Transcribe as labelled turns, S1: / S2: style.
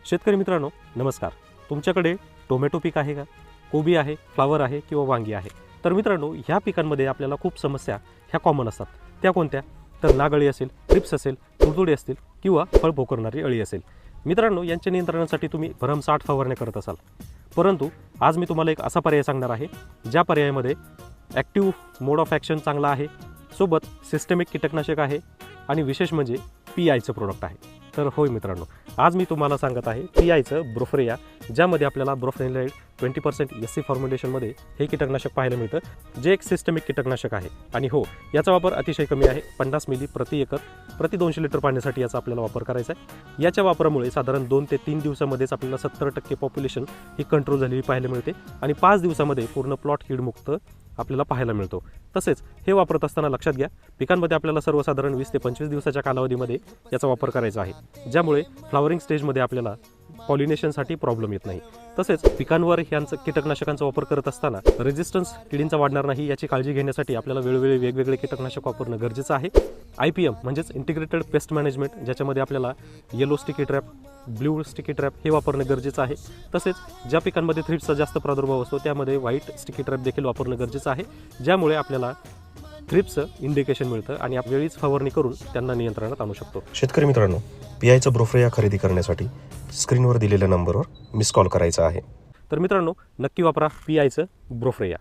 S1: शेतकरी मित्रांनो नमस्कार. तुमच्याकडे टोमॅटो पीक आहे का, कोबी आहे, फ्लावर आहे किंवा वांगी आहे? तर मित्रांनो ह्या पिकांमध्ये आपल्याला खूप समस्या ह्या कॉमन असतात. त्या कोणत्या? तर नागअळी असेल, ट्रिप्स असेल, तुडतुडे असतील किंवा फळ पोखरणारी अळी असेल. मित्रांनो यांच्या नियंत्रणासाठी तुम्ही भरमसाठ फवारणी करत असाल, परंतु आज मी तुम्हाला एक असा पर्याय सांगणार आहे ज्या पर्यायामध्ये ॲक्टिव्ह मोड ऑफ ॲक्शन चांगला आहे, सोबत सिस्टमिक कीटकनाशक आहे आणि विशेष म्हणजे PIचं प्रोडक्ट आहे. तर होय मित्रांनो, आज मी तुम्हाला सांगत आहे PIचं ब्रोफ्रेया, ज्यामध्ये आपल्याला ब्रोफ्रेनिलाइड 20% SC फॉर्म्युलेशनमध्ये हे कीटकनाशक पाहायला मिळतं, जे एक सिस्टमिक कीटकनाशक आहे. आणि हो, याचा वापर अतिशय कमी आहे. 50 मिली प्रति एकर प्रति 200 लिटर पाण्यासाठी याचा आपल्याला वापर करायचा आहे. याच्या वापरामुळे साधारण 2 ते 3 दिवसामध्येच आपल्याला 70% पॉप्युलेशन ही कंट्रोल झालेली पाहायला मिळते आणि 5 दिवसामध्ये पूर्ण प्लॉट कीडमुक्त आपल्याला पाहायला मिळतो. तसेच हे वापरत असताना लक्षात घ्या, पिकांमध्ये आपल्याला सर्वसाधारण 20 ते 25 दिवसाच्या कालावधीमध्ये याचा वापर करायचा आहे, ज्यामुळे फ्लावरिंग स्टेजमध्ये आपल्याला पॉलिनेशनसाठी प्रॉब्लेम येत नाही. तसेच पिकांवर ह्यांचं कीटकनाशकांचा वापर करत असताना रेजिस्टन्स किडींचा वाढणार नाही याची काळजी घेण्यासाठी आपल्याला वेळोवेळी वेगवेगळे कीटकनाशक वापरणं गरजेचं आहे. IPM म्हणजेच इंटिग्रेटेड पेस्ट मॅनेजमेंट, ज्याच्यामध्ये आपल्याला yellow sticky trap, blue sticky trap हे वापरणं गरजेचं आहे. तसेच ज्या पिकांमध्ये थ्रिप्सचा जास्त प्रादुर्भाव असतो त्यामध्ये व्हाईट स्टिकी ट्रॅप देखील वापरणं गरजेचं आहे, ज्यामुळे आपल्याला थ्रिप्सचं इंडिकेशन मिळतं आणि वेळीच फवारणी करून त्यांना नियंत्रणात आणू शकतो.
S2: शेतकरी मित्रांनो, PIचं ब्रोफ्रेया खरेदी करण्यासाठी स्क्रीनवर दिलेल्या नंबरवर मिस कॉल करायचा आहे.
S1: तर मित्रांनो नक्की वापरा PIचं ब्रोफ्रेया.